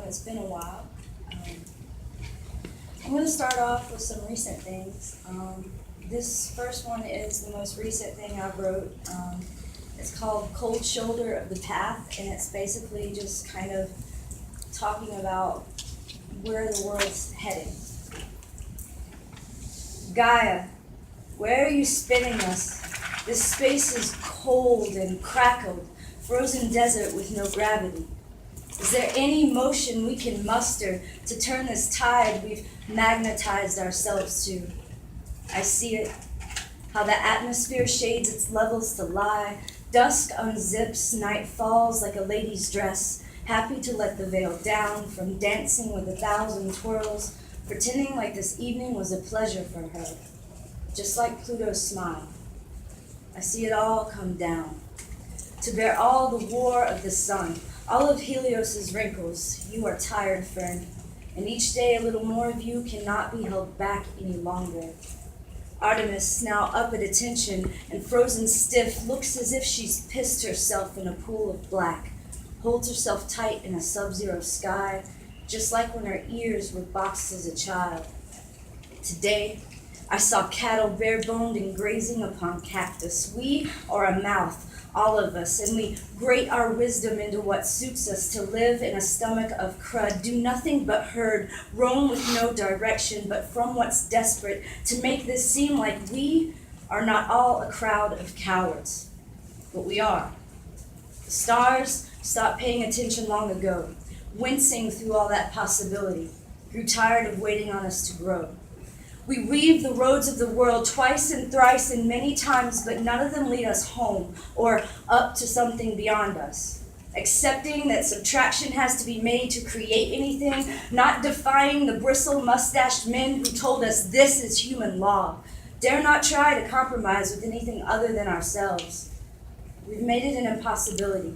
It's been a while. I'm going to start off with some recent things. This first one is the most recent thing I wrote. It's called Cold Shoulder of the Path, and it's basically just kind of talking about where the world's heading. Gaia, where are you spinning us? This space is cold and crackled, frozen desert with no gravity. Is there any motion we can muster to turn this tide we've magnetized ourselves to? I see it, how the atmosphere shades its levels to lie. Dusk unzips, night falls like a lady's dress, happy to let the veil down from dancing with 1,000 twirls, pretending like this evening was a pleasure for her, just like Pluto's smile. I see it all come down, to bear all the war of the sun, all of Helios's wrinkles. You are tired, friend, and each day a little more of you cannot be held back any longer. Artemis, now up at attention and frozen stiff, looks as if she's pissed herself in a pool of black, holds herself tight in a sub-zero sky, just like when her ears were boxed as a child. Today, I saw cattle bare-boned and grazing upon cactus. We are a mouth, all of us, and we grate our wisdom into what suits us to live in a stomach of crud, do nothing but herd, roam with no direction, but from what's desperate, to make this seem like we are not all a crowd of cowards. But we are. The stars stopped paying attention long ago, wincing through all that possibility, grew tired of waiting on us to grow. We weave the roads of the world twice and thrice and many times, but none of them lead us home or up to something beyond us. Accepting that subtraction has to be made to create anything, not defying the bristle-mustached men who told us this is human law. Dare not try to compromise with anything other than ourselves. We've made it an impossibility.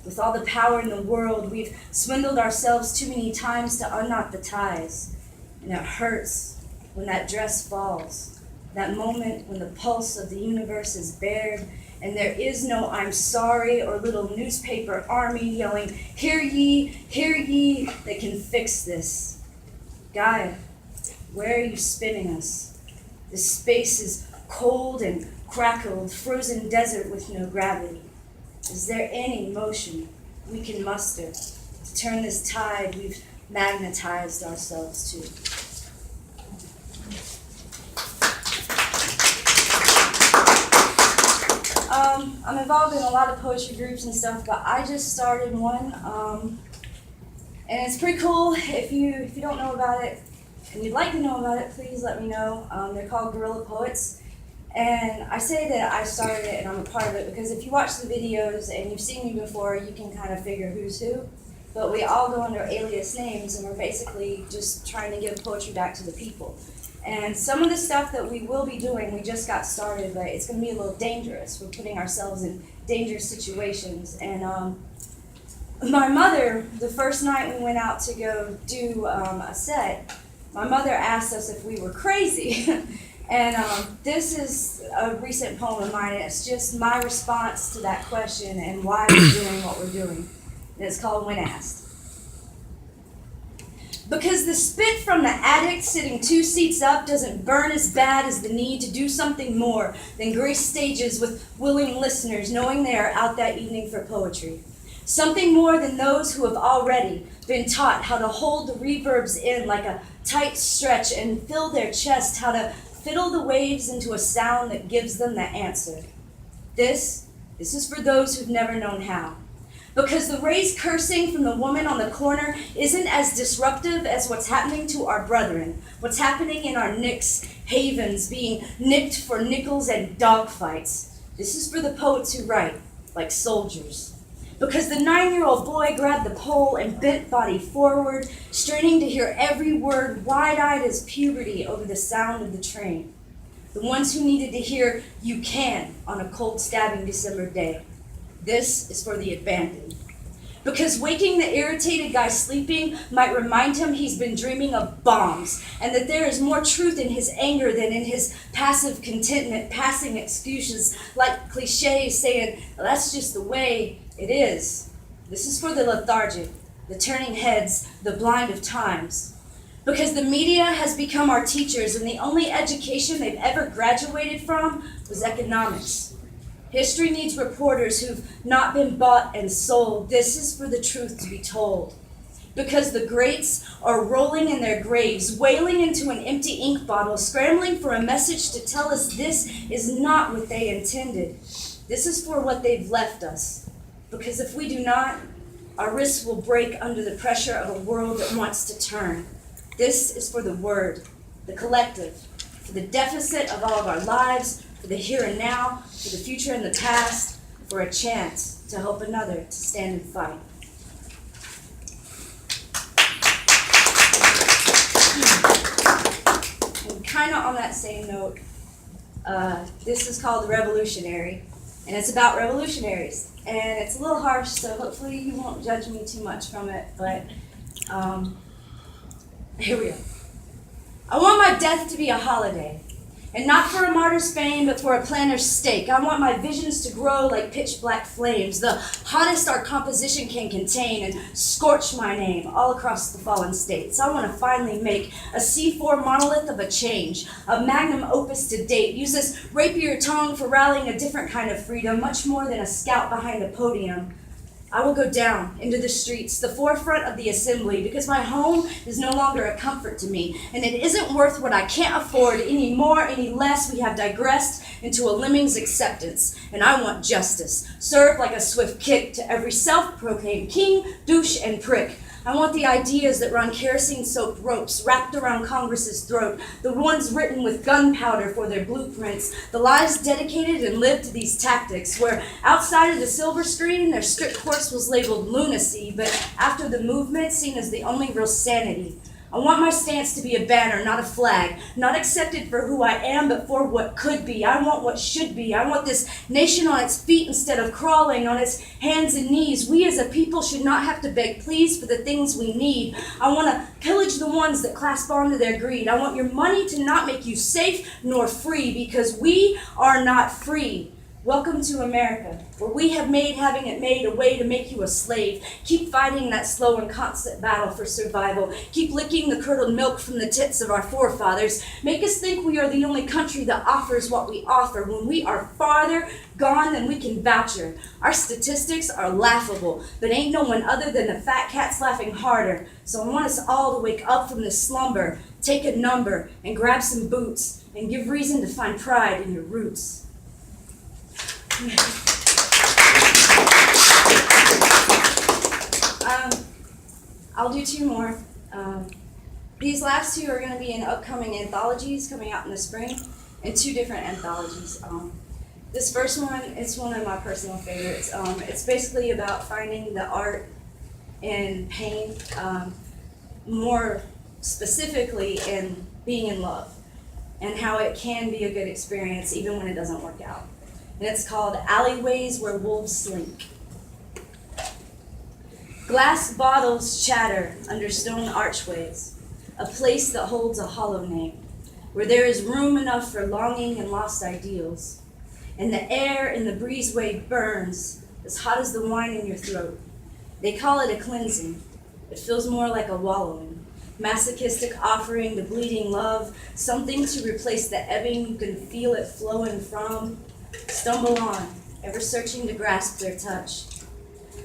With all the power in the world, we've swindled ourselves too many times to unknot the ties. And it hurts when that dress falls, that moment when the pulse of the universe is bared, and there is no I'm sorry or little newspaper army yelling, hear ye, that can fix this. Gaia, where are you spinning us? This space is cold and crackled, frozen desert with no gravity. Is there any motion we can muster to turn this tide we've magnetized ourselves to? I'm involved in a lot of poetry groups and stuff, but I just started one, and it's pretty cool. If you don't know about it, and you'd like to know about it, please let me know. They're called Guerrilla Poets, and I say that I started it and I'm a part of it because if you watch the videos and you've seen me before, you can kind of figure who's who, but we all go under alias names, and we're basically just trying to give poetry back to the people. And some of the stuff that we will be doing, we just got started, but it's going to be a little dangerous. We're putting ourselves in dangerous situations. And my mother, the first night we went out to go do a set, my mother asked us if we were crazy. And this is a recent poem of mine, and it's just my response to that question and why we're doing what we're doing. And it's called When Asked. Because the spit from the addict sitting 2 seats up doesn't burn as bad as the need to do something more than grace stages with willing listeners knowing they are out that evening for poetry. Something more than those who have already been taught how to hold the reverbs in like a tight stretch and fill their chest, how to fiddle the waves into a sound that gives them the answer. This is for those who've never known how. Because the raised cursing from the woman on the corner isn't as disruptive as what's happening to our brethren, what's happening in our nicks, havens, being nicked for nickels and dogfights. This is for the poets who write, like soldiers. Because the 9-year-old boy grabbed the pole and bent body forward, straining to hear every word, wide-eyed as puberty over the sound of the train. The ones who needed to hear, you can, on a cold stabbing December day. This is for the abandoned. Because waking the irritated guy sleeping might remind him he's been dreaming of bombs, and that there is more truth in his anger than in his passive contentment, passing excuses like cliches saying, well, that's just the way it is. This is for the lethargic, the turning heads, the blind of times. Because the media has become our teachers, and the only education they've ever graduated from was economics. History needs reporters who've not been bought and sold. This is for the truth to be told. Because the greats are rolling in their graves, wailing into an empty ink bottle, scrambling for a message to tell us this is not what they intended. This is for what they've left us. Because if we do not, our wrists will break under the pressure of a world that wants to turn. This is for the word, the collective, for the deficit of all of our lives, for the here and now, for the future and the past, for a chance to help another to stand and fight. And kind of on that same note, this is called Revolutionary, and it's about revolutionaries. And it's a little harsh, so hopefully you won't judge me too much from it, but here we go. I want my death to be a holiday, and not for a martyr's fame, but for a planter's stake. I want my visions to grow like pitch black flames, the hottest our composition can contain, and scorch my name all across the fallen states. I want to finally make a C4 monolith of a change, a magnum opus to date. Use this rapier tongue for rallying a different kind of freedom, much more than a scout behind a podium. I will go down into the streets, the forefront of the assembly, because my home is no longer a comfort to me, and it isn't worth what I can't afford any more, any less. We have digressed into a lemming's acceptance, and I want justice, served like a swift kick to every self-proclaimed king, douche, and prick. I want the ideas that run kerosene-soaked ropes wrapped around Congress's throat, the ones written with gunpowder for their blueprints, the lives dedicated and lived to these tactics, where outside of the silver screen, their strict course was labeled lunacy, but after the movement, seen as the only real sanity. I want my stance to be a banner, not a flag, not accepted for who I am, but for what could be. I want what should be. I want this nation on its feet instead of crawling on its hands and knees. We as a people should not have to beg please for the things we need. I want to pillage the ones that clasp onto their greed. I want your money to not make you safe nor free, because we are not free. Welcome to America, where we have made having it made a way to make you a slave. Keep fighting that slow and constant battle for survival. Keep licking the curdled milk from the tits of our forefathers. Make us think we are the only country that offers what we offer, when we are farther gone than we can voucher. Our statistics are laughable, but ain't no one other than the fat cats laughing harder. So I want us all to wake up from this slumber, take a number, and grab some boots, and give reason to find pride in your roots. I'll do two more. These last two are going to be in upcoming anthologies coming out in the spring, and two different anthologies. This first one, it's one of my personal favorites. It's basically about finding the art in pain, more specifically in being in love, and how it can be a good experience even when it doesn't work out. And it's called Alleyways Where Wolves Slink. Glass bottles chatter under stone archways, a place that holds a hollow name, where there is room enough for longing and lost ideals. And the air in the breezeway burns as hot as the wine in your throat. They call it a cleansing. It feels more like a wallowing, masochistic offering to bleeding love, something to replace the ebbing you can feel it flowing from. Stumble on, ever searching to grasp their touch.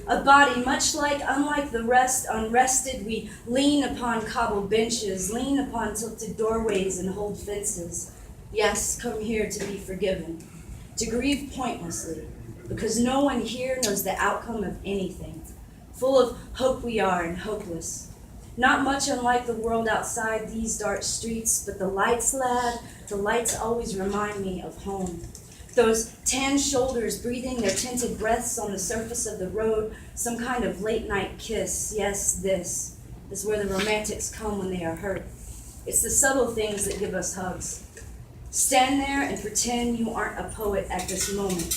A body much like, unlike the rest, unrested, we lean upon cobbled benches, lean upon tilted doorways and hold fences. Yes, come here to be forgiven, to grieve pointlessly, because no one here knows the outcome of anything. Full of hope we are and hopeless. Not much unlike the world outside these dark streets, but the lights, lad, the lights always remind me of home. Those tan shoulders breathing their tinted breaths on the surface of the road, some kind of late night kiss. Yes, this is where the romantics come when they are hurt. It's the subtle things that give us hugs. Stand there and pretend you aren't a poet at this moment.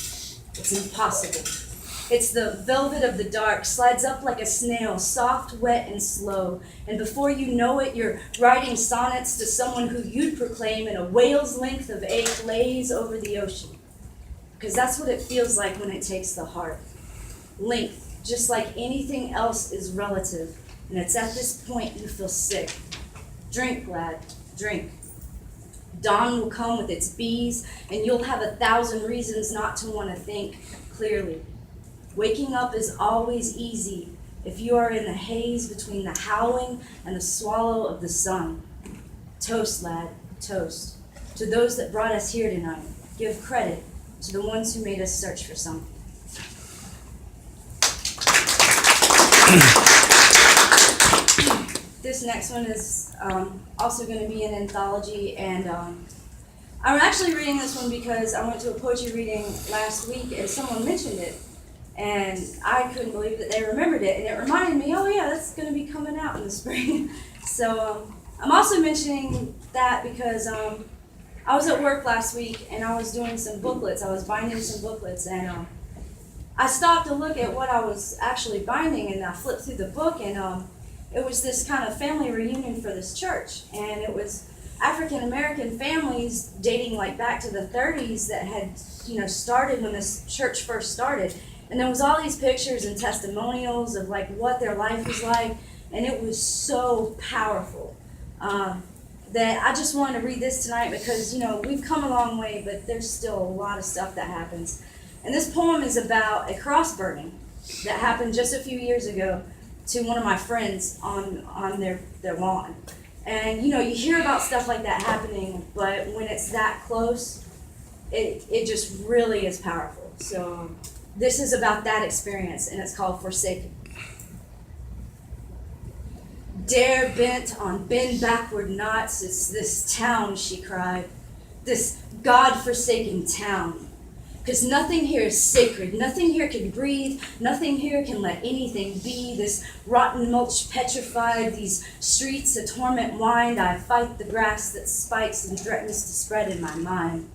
It's impossible. It's the velvet of the dark, slides up like a snail, soft, wet, and slow. And before you know it, you're writing sonnets to someone who you'd proclaim in a whale's length of ache lays over the ocean. Because that's what it feels like when it takes the heart. Length, just like anything else is relative, and it's at this point you feel sick. Drink, lad, drink. Dawn will come with its bees, and you'll have 1,000 reasons not to want to think clearly. Waking up is always easy if you are in the haze between the howling and the swallow of the sun. Toast, lad, toast. To those that brought us here tonight, give credit to the ones who made us search for something. This next one is also going to be an anthology, and I'm actually reading this one because I went to a poetry reading last week and someone mentioned it, and I couldn't believe that they remembered it, and it reminded me, oh yeah, that's going to be coming out in the spring. So I'm also mentioning that because I was at work last week and I was doing some booklets. I was binding some booklets, and I stopped to look at what I was actually binding, and I flipped through the book, and it was this kind of family reunion for this church, and it was African American families dating like back to the 30s that had, started when this church first started. And there was all these pictures and testimonials of like what their life was like, and it was so powerful that I just wanted to read this tonight because, we've come a long way, but there's still a lot of stuff that happens. And this poem is about a cross burning that happened just a few years ago to one of my friends on their lawn. And you hear about stuff like that happening, but when it's that close, it just really is powerful. So this is about that experience, and it's called Forsaken. Dare bent on bend backward knots, it's this town, she cried, this God-forsaken town. Because nothing here is sacred, nothing here can breathe, nothing here can let anything be. This rotten mulch petrified, these streets a torment wind. I fight the grass that spikes and threatens to spread in my mind.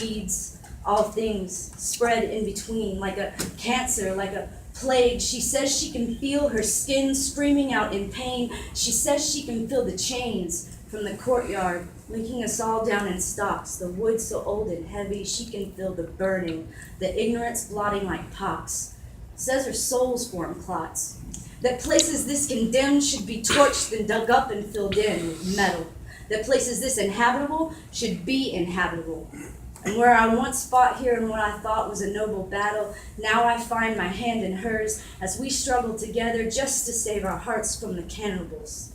Weeds, all things spread in between, like a cancer, like a plague. She says she can feel her skin screaming out in pain. She says she can feel the chains from the courtyard, linking us all down in stalks, the wood so old and heavy, she can feel the burning, the ignorance blotting like pox. Says her soul's form clots. That places this condemned should be torched and dug up and filled in with metal. That places this inhabitable should be inhabitable. And where I once fought here in what I thought was a noble battle, now I find my hand in hers as we struggle together just to save our hearts from the cannibals.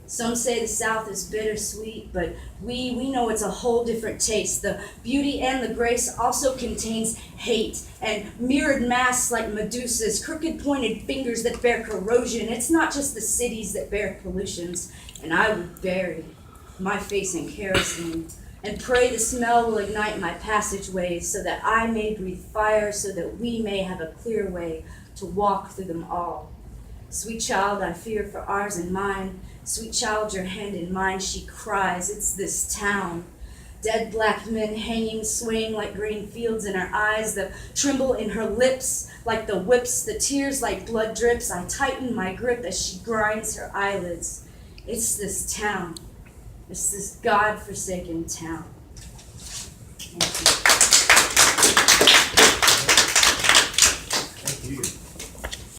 Some say the South is bittersweet, but we know it's a whole different taste. The beauty and the grace also contains hate and mirrored masks like Medusas, crooked pointed fingers that bear corrosion. It's not just the cities that bear pollutions, and I would bury my face in kerosene and pray the smell will ignite my passageways so that I may breathe fire, so that we may have a clear way to walk through them all. Sweet child, I fear for ours and mine. Sweet child, your hand in mine, she cries, it's this town. Dead black men hanging, swaying like green fields in her eyes, the tremble in her lips like the whips, the tears like blood drips. I tighten my grip as she grinds her eyelids. It's this town. It's this God-forsaken town. Thank you. Thank you.